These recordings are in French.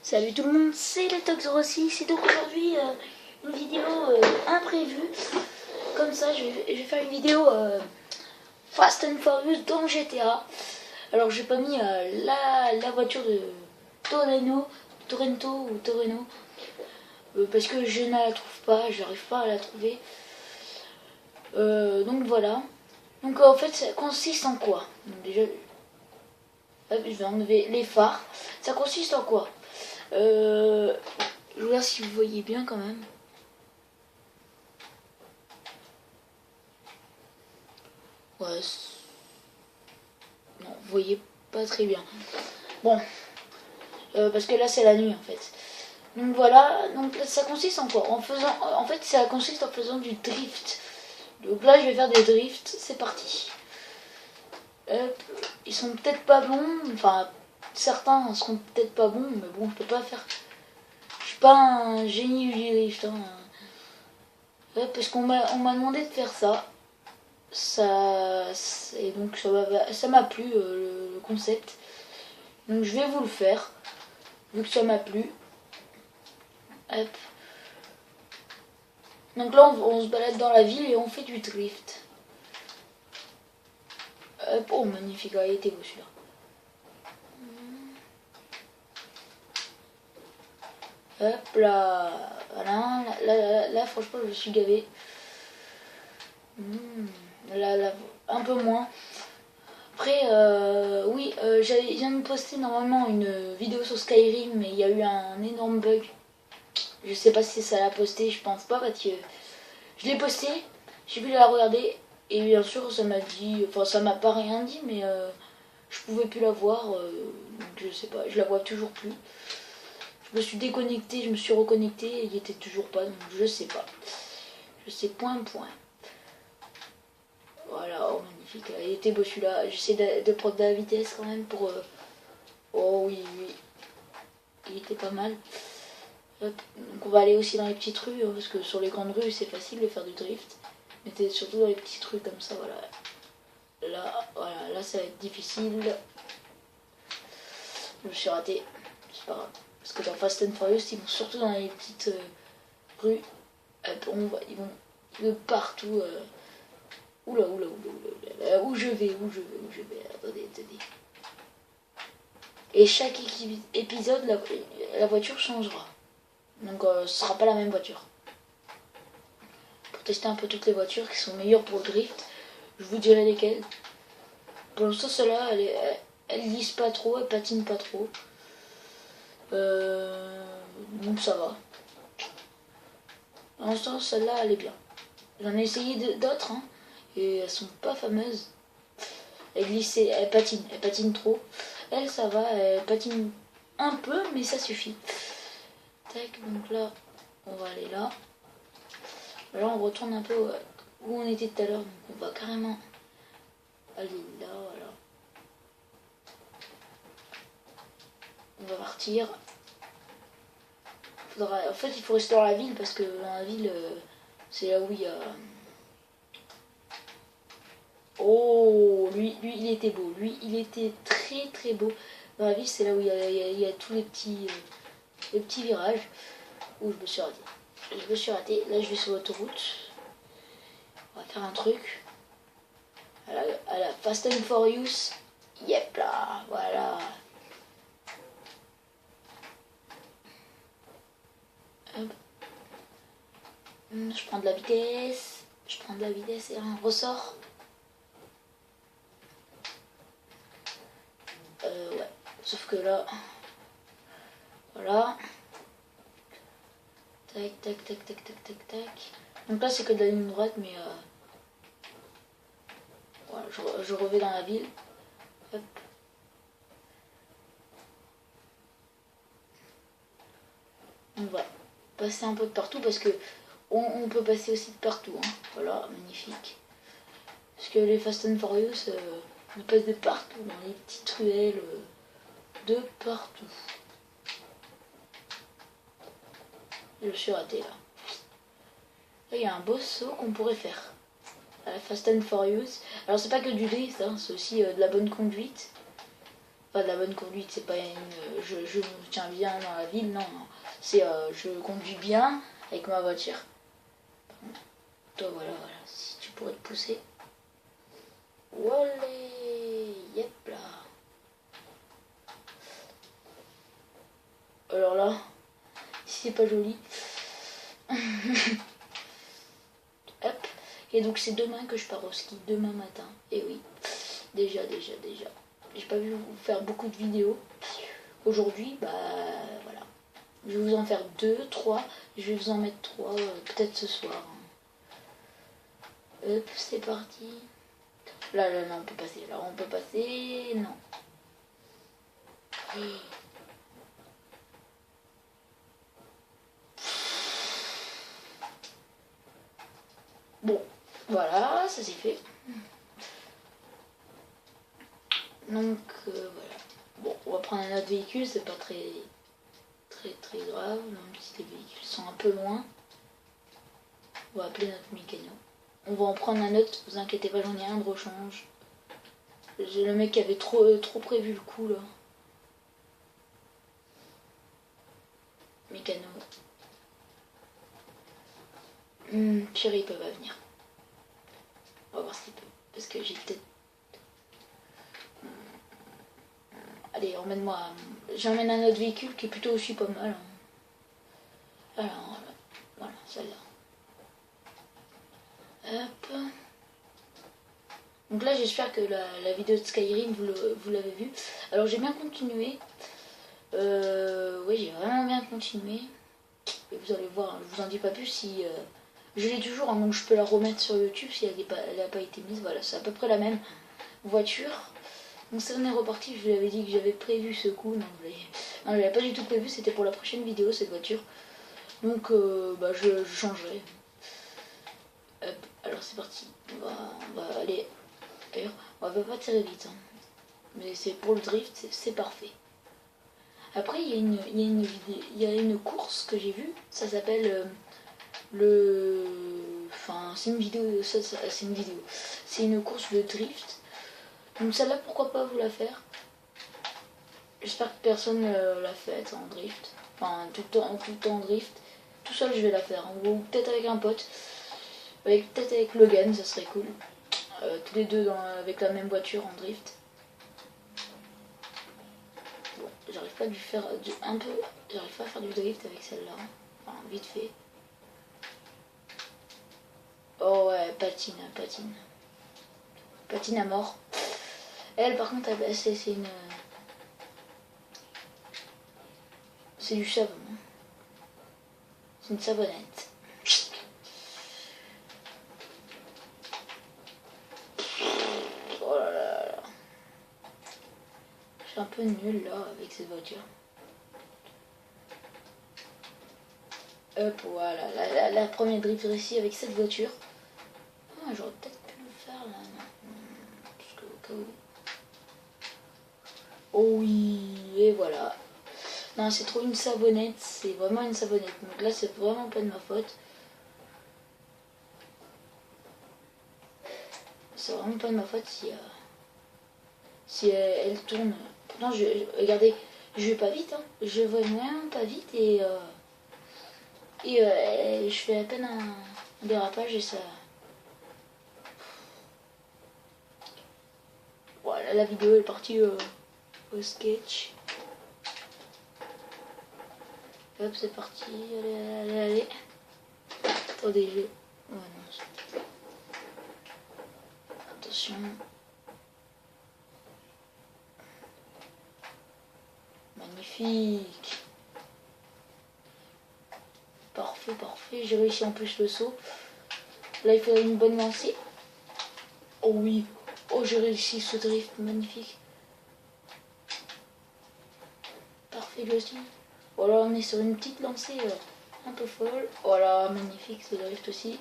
Salut tout le monde, c'est le Tox06 et donc aujourd'hui une vidéo imprévue. Comme ça je vais faire une vidéo Fast and Furious dans GTA. Alors j'ai pas mis la voiture de Torrento parce que je ne la trouve pas, j'arrive pas à la trouver. Donc voilà. Donc en fait ça consiste en quoi? Donc, déjà je vais enlever les phares. Ça consiste en quoi? Je regarde si vous voyez bien quand même. Ouais. Non, vous voyez pas très bien. Bon. Parce que là c'est la nuit en fait. Donc voilà. Donc ça consiste en quoi? En fait ça consiste en faisant du drift. Donc là je vais faire des drifts. C'est parti. Ils sont peut-être pas bons. Enfin certains seront peut-être pas bons. Mais bon je peux pas faire. Je suis pas un génie du drift. Hein. Parce qu'on m'a demandé de faire ça. Et donc ça m'a plu le concept. Donc je vais vous le faire. Vu que ça m'a plu. Hop. Donc là on se balade dans la ville et on fait du drift. Hop. Oh magnifique, il était beau celui-là. Hop là. Voilà. Là franchement je suis gavé. Là, un peu moins. Après, oui, je viens de poster normalement une vidéo sur Skyrim, mais il y a eu un énorme bug. Je sais pas si ça l'a posté, je pense pas, parce que je l'ai posté, j'ai pu la regarder, et bien sûr ça m'a dit, enfin ça m'a pas rien dit, mais je pouvais plus la voir, donc je sais pas, je la vois toujours plus. Je me suis déconnecté, je me suis reconnecté, et il était toujours pas, donc je sais pas. Je sais point. Voilà, oh magnifique, il était beau celui-là. J'essaie de prendre de la vitesse quand même pour... Oh oui, il était pas mal. Hop. Donc on va aller aussi dans les petites rues, hein, parce que sur les grandes rues c'est facile de faire du drift. Mais surtout dans les petites rues comme ça, voilà. Là ça va être difficile. Je me suis raté, c'est pas grave. Parce que dans Fast and Furious, ils vont surtout dans les petites rues. Hop, ils vont de partout... Oula, où je vais, attendez. Et chaque épisode, la voiture changera. Donc ce sera pas la même voiture. Pour tester un peu toutes les voitures qui sont meilleures pour le drift, je vous dirai lesquelles. Pour l'instant, celle-là, elle glisse pas trop, elle patine pas trop. Donc ça va. Pour l'instant, celle-là, elle est bien. J'en ai essayé d'autres, hein. Et elles sont pas fameuses. Elle patine trop. Elle ça va, elle patine un peu mais ça suffit. Tac, donc là on va aller là. Là on retourne un peu où on était tout à l'heure, donc on va carrément aller là, voilà. On va partir. En fait il faut rester dans la ville parce que dans la ville c'est là où il y a... Oh, lui il était beau. Lui il était très beau. Dans la ville c'est là où il y a tous les petits virages. Où je me suis raté. Là je vais sur l'autoroute. On va faire un truc. À la Fast and Furious. Yep là, voilà. Hop. Je prends de la vitesse. Et un ressort. Ouais. Sauf que là. Voilà. Tac. Donc là c'est que de la ligne droite, mais voilà, je revais dans la ville. Hop. On va passer un peu de partout parce que on peut passer aussi de partout. Hein. Voilà, magnifique. Parce que les Fast and Furious on passe de partout, dans les petites ruelles, de partout. Je suis raté là. Là, il y a un beau saut qu'on pourrait faire à la Fast and Furious. Alors c'est pas que du drift, hein, c'est aussi de la bonne conduite. pas de la bonne conduite, c'est pas je me tiens bien dans la ville, non, non. C'est je conduis bien avec ma voiture. Toi voilà, si tu pourrais te pousser. Wallé, yep là. Alors là, si c'est pas joli. Hop. Et donc c'est demain que je pars au ski, demain matin. Et oui, déjà. J'ai pas vu vous faire beaucoup de vidéos. Aujourd'hui, bah voilà. Je vais vous en faire 2, 3. Je vais vous en mettre 3 peut-être ce soir. Hop, c'est parti. Là, non, on peut passer. Là, on peut passer. Non. Bon, voilà, ça c'est fait. Donc, voilà. Bon, on va prendre un autre véhicule, c'est pas très grave, même si les véhicules sont un peu loin. On va appeler notre mécano. On va en prendre un autre, vous inquiétez pas, j'en ai un de rechange. J'ai le mec qui avait trop prévu le coup là. Mécano. Pierre il peut pas venir. On va voir s'il peut. Parce que j'ai peut-être... Allez, emmène-moi. J'emmène un autre véhicule qui est plutôt aussi pas mal. Alors, voilà, celle-là. Hop. Donc là, j'espère que la vidéo de Skyrim, vous l'avez vue. Alors, j'ai bien continué. Oui, j'ai vraiment bien continué. Et vous allez voir, je vous en dis pas plus si... je l'ai toujours, hein, donc je peux la remettre sur YouTube si elle n'a pas été mise. Voilà, c'est à peu près la même voiture. Donc ça, on est reparti. Je vous avais dit que j'avais prévu ce coup. Non, je l'avais pas du tout prévu. C'était pour la prochaine vidéo, cette voiture. Donc, bah, je changerai. Hop, alors c'est parti. On va aller... D'ailleurs, on va pas tirer vite. Hein. Mais c'est pour le drift, c'est parfait. Après, il y a une course que j'ai vue. Ça s'appelle Enfin, c'est une vidéo. C'est une vidéo. C'est une course de drift. Donc celle-là, pourquoi pas vous la faire. J'espère que personne l'a faite en drift. Enfin, tout le temps en drift. Tout seul, je vais la faire. Ou peut-être avec un pote. Peut-être avec Logan, ça serait cool. Tous les deux avec la même voiture en drift. Bon, j'arrive pas à faire j'arrive pas à faire du drift avec celle-là. Enfin, vite fait. Oh ouais, patine. Patine à mort. Elle, par contre, c'est une... C'est du savon. C'est une savonnette. Oh là là là. Je suis un peu nulle là avec cette voiture. Hop, voilà. La première drift réussie avec cette voiture. Ah, j'aurais peut-être pu le faire là. Non. Parce que au cas où... Oh oui, et voilà. Non, c'est trop une savonnette, c'est vraiment une savonnette. Donc là, c'est vraiment pas de ma faute. C'est vraiment pas de ma faute si elle tourne. Pourtant, regardez, je vais pas vite, hein. Je vais vraiment pas vite et je fais à peine un dérapage et ça... Voilà, la vidéo est partie au sketch. Hop, c'est parti. Allez. Attendez, je... Oh non. Attention. Magnifique. Parfait. J'ai réussi en plus le saut. Là, il faudrait une bonne lancée. Oh oui. Oh, j'ai réussi ce drift. Magnifique. Parfait, le aussi. Voilà, on est sur une petite lancée un peu folle. Voilà, magnifique ce drift aussi.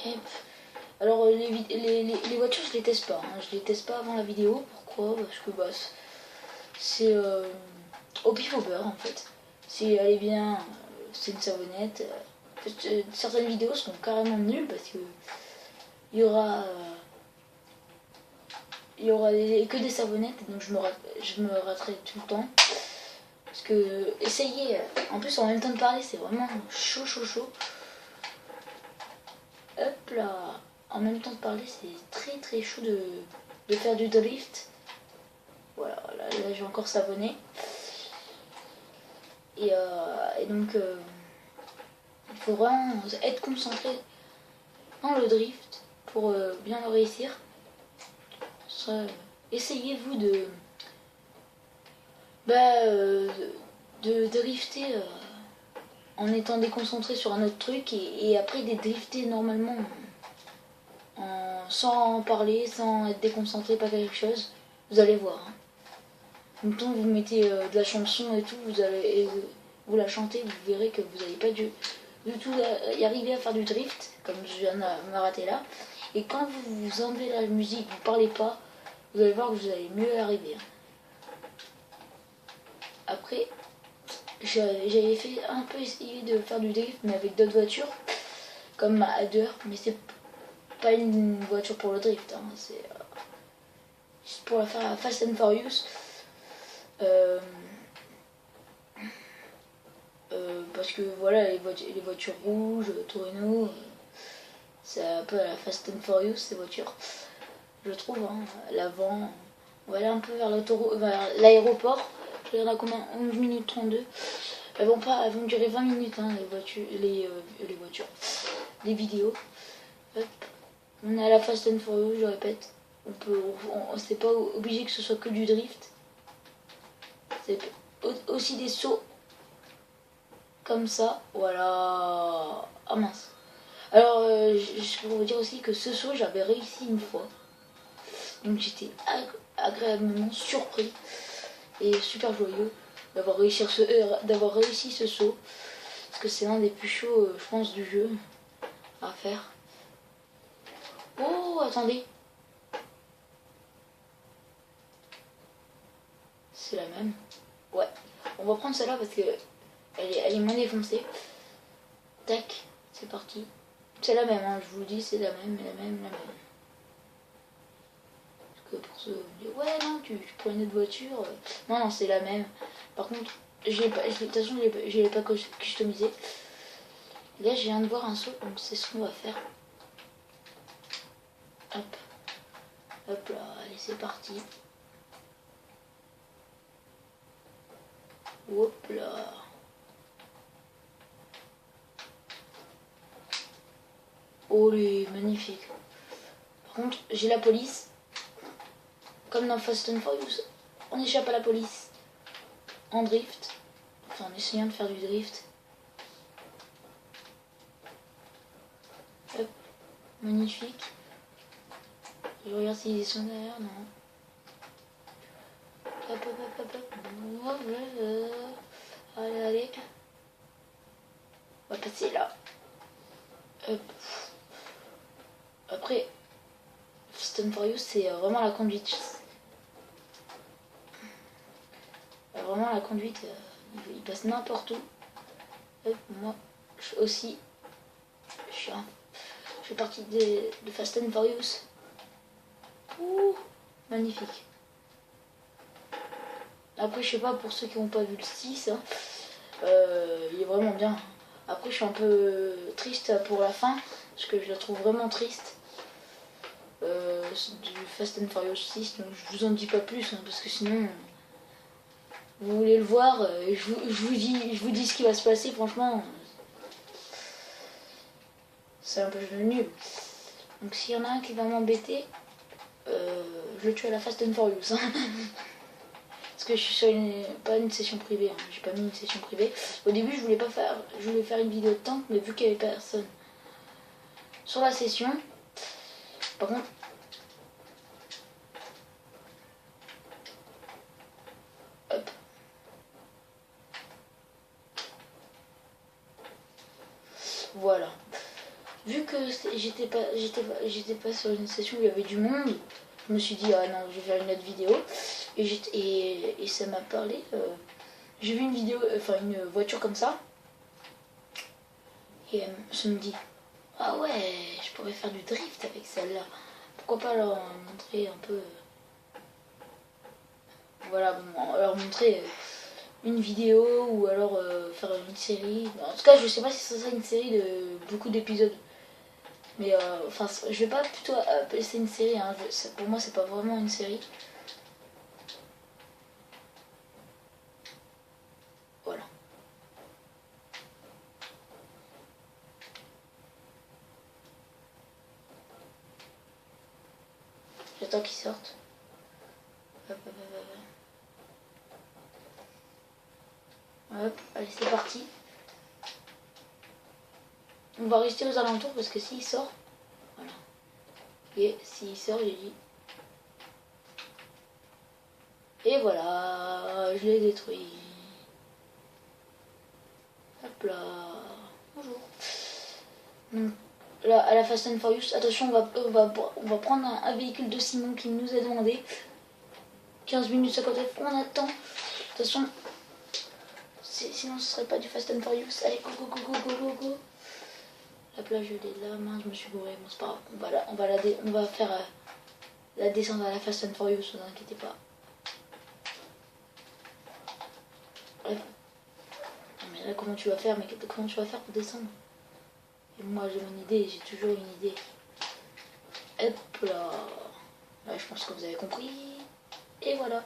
Et, alors les voitures je les teste pas. Hein. Je les teste pas avant la vidéo. Pourquoi? Parce que bah, c'est au pif au beurre en fait. Si elle est bien, c'est une savonnette. Certaines vidéos sont carrément nulles parce que il y aura que des savonnettes, donc je me raterai tout le temps. Parce que essayer, en plus en même temps de parler, c'est vraiment chaud. Hop là, en même temps de parler, c'est très chaud de faire du drift. Voilà, là j'ai encore savonné. Et donc, il faut vraiment être concentré dans le drift pour bien le réussir. Essayez-vous de drifter en étant déconcentré sur un autre truc et après de drifter normalement sans parler, sans être déconcentré par quelque chose. Vous allez voir. Hein. En même temps, vous mettez de la chanson et tout, vous la chantez, vous verrez que vous n'allez pas du tout y arriver à faire du drift, comme je viens de me rater là. Et quand vous enlevez la musique, vous parlez pas, vous allez voir que vous allez mieux arriver. Hein. Après, j'avais fait un peu essayer de faire du drift, mais avec d'autres voitures, comme ma Adder, mais c'est pas une voiture pour le drift, hein, c'est juste pour la faire à Fast and Furious. Parce que voilà, les voitures rouges, Torino, c'est un peu à la Fast and Furious ces voitures, je trouve. Hein, l'avant, on va aller un peu vers l'aéroport. Il y en a combien? 11 minutes 32. Elles vont durer 20 minutes, hein, les voitures, les vidéos. Hop. On est à la Fast and Furious, je répète. C'est pas obligé que ce soit que du drift. C'est aussi des sauts. Comme ça, voilà. Ah mince. Alors, je peux vous dire aussi que ce saut, j'avais réussi une fois. Donc j'étais agréablement surpris et super joyeux d'avoir réussi ce saut. Parce que c'est l'un des plus chauds, je pense, du jeu à faire. Oh, attendez. C'est la même. Ouais. On va prendre celle-là parce que elle est moins défoncée. Tac, c'est parti. C'est la même, hein, je vous le dis, c'est la même. Parce que pour ceux qui disent, ouais, non, tu prends une autre voiture. Non, c'est la même. Par contre, de toute façon, je l'ai pas customisé. Là, je viens de voir un saut, donc c'est ce qu'on va faire. Hop. Hop là, allez, c'est parti. Hop là. Oh, les magnifique. Par contre, j'ai la police. Comme dans Fast and Furious. On échappe à la police. En drift. Enfin, en essayant de faire du drift. Hop. Magnifique. Je regarde s'ils sont derrière. Non. Hop. Allez. On va passer là. Hop. Après, Fast and Furious, c'est vraiment la conduite. Vraiment la conduite, il passe n'importe où. Hop, moi aussi, je fais partie de Fast and Furious. Ouh, magnifique. Après, je sais pas, pour ceux qui n'ont pas vu le 6, hein, il est vraiment bien. Après, je suis un peu triste pour la fin, parce que je la trouve vraiment triste. Du Fast and Furious 6, donc je vous en dis pas plus, hein, parce que sinon, vous voulez le voir, je vous dis ce qui va se passer, franchement, c'est un peu nul. Donc s'il y en a un qui va m'embêter, je le tue à la Fast and Furious. Hein. Parce que je suis sur pas une session privée, hein. J'ai pas mis une session privée. Au début je voulais faire une vidéo de tank, mais vu qu'il n'y avait personne sur la session, par contre, hop. Voilà. Vu que j'étais pas sur une session où il y avait du monde, je me suis dit ah non, je vais faire une autre vidéo et ça m'a parlé. J'ai vu une voiture comme ça et ça me dit Ah ouais, je pourrais faire du drift avec celle-là. Pourquoi pas leur montrer un peu... Voilà, bon, leur montrer une vidéo ou alors faire une série. En tout cas, je sais pas si ce serait une série de beaucoup d'épisodes. Mais enfin, je vais pas plutôt appeler ça une série. Hein. Pour moi, c'est pas vraiment une série. Voilà. J'attends qu'ils sortent. Hop, hop, hop, hop. Hop, allez, c'est parti. On va rester aux alentours parce que s'il sort, voilà. Et s'il sort, j'ai dit. Et voilà, je l'ai détruit. Hop là. Bonjour. Donc, là, à la Fast and Furious, attention, on va prendre un véhicule de Simon qui nous a demandé. 15 minutes 59, on attend. De toute façon, sinon ce serait pas du Fast and Furious. Allez, go, go, go, go, go, go, go. La plage, elle est là, mince, je me suis bourré. Bon, c'est pas grave, on va faire la descente à la Fast and Furious, ne vous inquiétez pas. Bref. Non, mais là, comment tu vas faire pour descendre? Et moi, j'ai mon idée, j'ai toujours une idée. Hop là. Là, je pense que vous avez compris. Et voilà.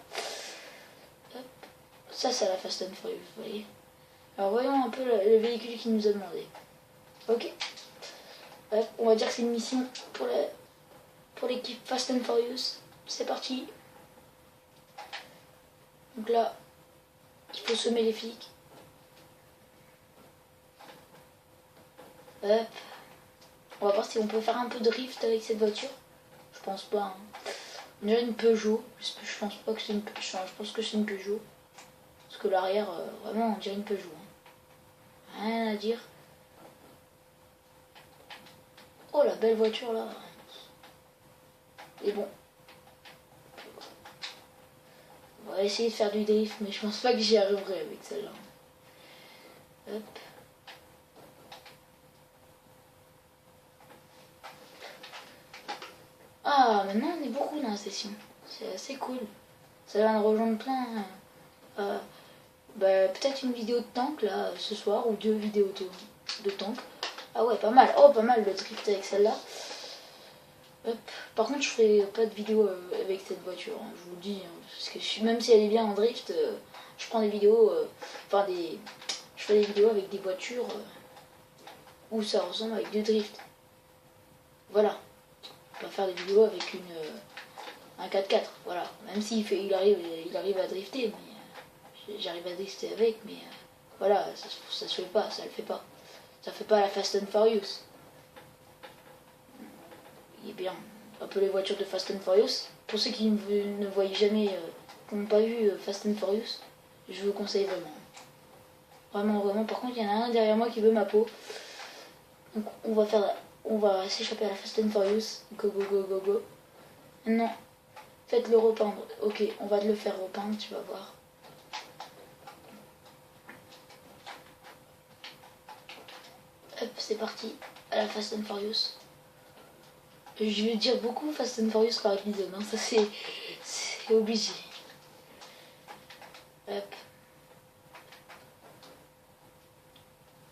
Hop. Ça, c'est la Fast and Furious, vous voyez. Alors, voyons un peu le véhicule qui nous a demandé. Ok. Hop, on va dire que c'est une mission pour l'équipe Fast and Furious. C'est parti. Donc là, il faut semer les flics. Hop. On va voir si on peut faire un peu de drift avec cette voiture. Je pense pas. Hein. On dirait une Peugeot. Je pense pas que c'est une Peugeot. Je pense que c'est une Peugeot. Parce que l'arrière, vraiment, on dirait une Peugeot. Hein. Rien à dire. Oh, la belle voiture là. Et bon. On va essayer de faire du drift, mais je pense pas que j'y arriverai avec celle-là. Hop. Ah, maintenant on est beaucoup dans la session. C'est assez cool. Ça va nous rejoindre plein. Peut-être une vidéo de tank là ce soir ou 2 vidéos de tank. Ah ouais, pas mal. Oh, pas mal le drift avec celle-là. Hop. Par contre, je ferai pas de vidéo avec cette voiture, hein, je vous le dis. Hein, parce que même si elle est bien en drift, je prends des vidéos. Je fais des vidéos avec des voitures où ça ressemble avec du drift. Voilà. On va faire des vidéos avec un 4x4. Voilà. Même s'il arrive à drifter, mais j'arrive à drifter avec, mais voilà, ça se fait pas, ça le fait pas. Ça fait pas la Fast and Furious. Il est bien. Un peu les voitures de Fast and Furious. Pour ceux qui ne voient jamais, qui n'ont pas vu Fast and Furious, je vous conseille vraiment. Vraiment, vraiment. Par contre, il y en a un derrière moi qui veut ma peau. Donc on va s'échapper à la Fast and Furious. Go, go, go, go, go. Maintenant, faites-le repeindre. Ok, on va le faire repeindre, tu vas voir. Hop, c'est parti. À la Fast and Furious. Je vais dire beaucoup Fast and Furious par épisode, hein. Ça c'est obligé. Hop.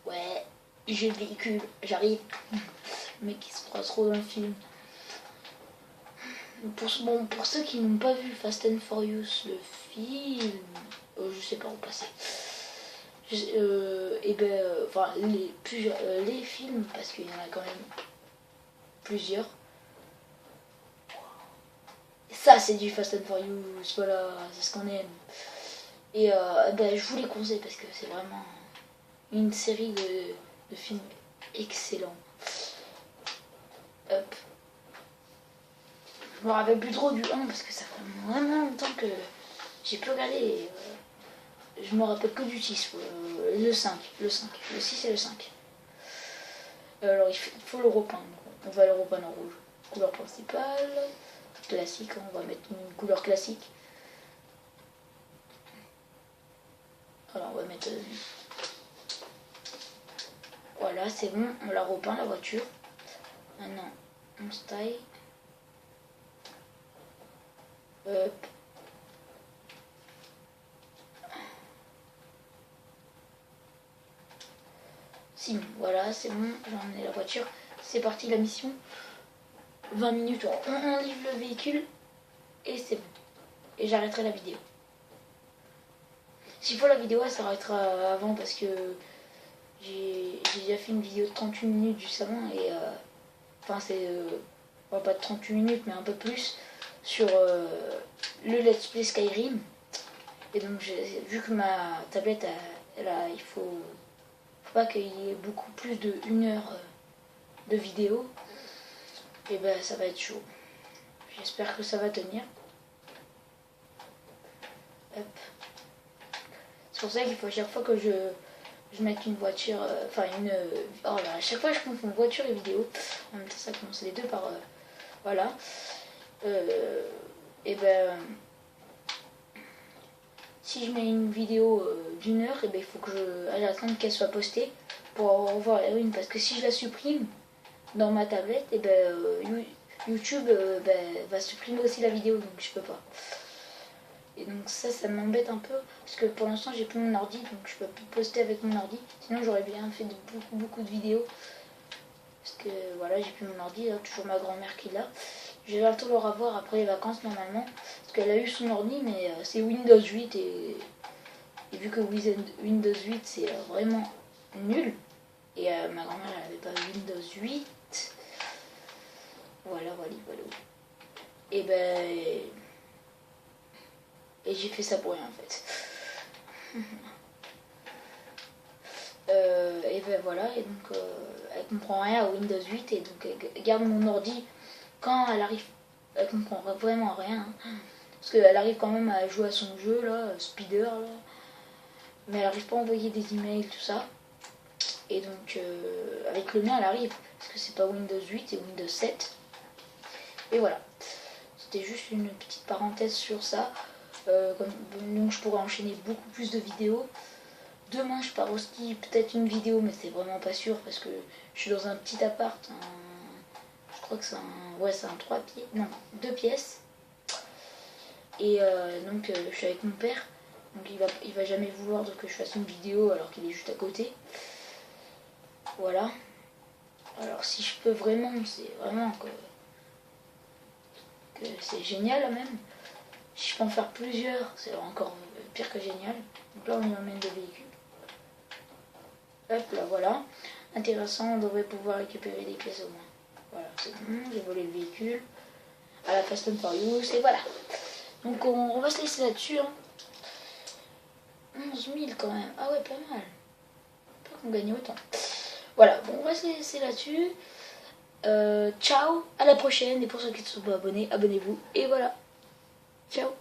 Ouais, j'ai le véhicule, j'arrive. Le mec qui se croit trop dans le film. Pour ceux qui n'ont pas vu Fast and Furious, le film, je sais pas où passer. Les films, parce qu'il y en a quand même plusieurs. Ça, c'est du Fast and Furious, voilà, c'est ce qu'on aime. Et je vous les conseille parce que c'est vraiment une série de films excellents. Hop. Je me rappelle plus trop du 1 parce que ça fait vraiment longtemps que j'ai plus regardé. Je me rappelle que du 6, le 5. Le 6 et le 5. Alors il faut le repeindre. On va le repeindre en rouge. Couleur principale. Classique, on va mettre une couleur classique. Alors on va mettre... Voilà, c'est bon, on l'a repeint la voiture. Maintenant, on se taille. Hop. Si, voilà, c'est bon, j'ai emmené la voiture. C'est parti la mission. 20 minutes, on livre le véhicule et c'est bon. Et j'arrêterai la vidéo. S'il faut, la vidéo elle s'arrêtera avant parce que j'ai déjà fait une vidéo de 38 minutes du salon et enfin c'est pas de 38 minutes mais un peu plus sur le Let's Play Skyrim. Et donc vu que ma tablette il faut pas qu'il y ait beaucoup plus de 1 heure de vidéo, et ben ça va être chaud. J'espère que ça va tenir. Hop. C'est pour ça qu'il faut à chaque fois que je mette une voiture, enfin oh là, à chaque fois je confonds voiture et vidéo. En même temps ça commence les deux par voilà. Et ben si je mets une vidéo d'1 heure, et ben il faut que j'attende qu'elle soit postée pour revoir la une, parce que si je la supprime dans ma tablette, et ben YouTube va supprimer aussi la vidéo, donc je peux pas. Et donc ça m'embête un peu, parce que pour l'instant j'ai plus mon ordi, donc je peux plus poster avec mon ordi. Sinon j'aurais bien fait beaucoup de vidéos. Parce que voilà, j'ai plus mon ordi, là, toujours ma grand-mère qui l'a. Je vais bientôt le revoir après les vacances normalement. Parce qu'elle a eu son ordi, mais c'est Windows 8 et vu que Windows 8 c'est vraiment nul. Et ma grand-mère elle n'avait pas Windows 8. Voilà. Et ben... Et j'ai fait ça pour rien en fait. Et ben voilà, et donc elle comprend rien à Windows 8 et donc elle garde mon ordi quand elle arrive. Elle comprend vraiment rien. Hein, parce qu'elle arrive quand même à jouer à son jeu là, Speeder là. Mais elle arrive pas à envoyer des emails, tout ça. Et donc avec le mien elle arrive. Parce que c'est pas Windows 8, c'est Windows 7. Et voilà. C'était juste une petite parenthèse sur ça. Donc je pourrais enchaîner beaucoup plus de vidéos. Demain je pars aussi peut-être une vidéo, mais c'est vraiment pas sûr parce que je suis dans un petit appart. Je crois que c'est un 3 pieds. Non, 2 pièces. Et donc je suis avec mon père. Donc il va jamais vouloir que je fasse une vidéo alors qu'il est juste à côté. Voilà. Alors si je peux vraiment, c'est vraiment que c'est génial même. Si je peux en faire plusieurs, c'est encore pire que génial. Donc là on y emmène le véhicule. Hop là, voilà. Intéressant, on devrait pouvoir récupérer des pièces au moins. Voilà, c'est bon, j'ai volé le véhicule. À la Fast and Furious, et voilà. Donc on va se laisser là-dessus. Hein. 11 000 quand même. Ah ouais, pas mal. Pas qu'on gagne autant. Voilà, bon, on va se laisser là-dessus. Ciao, à la prochaine. Et pour ceux qui ne sont pas abonnés, abonnez-vous. Et voilà. Ciao.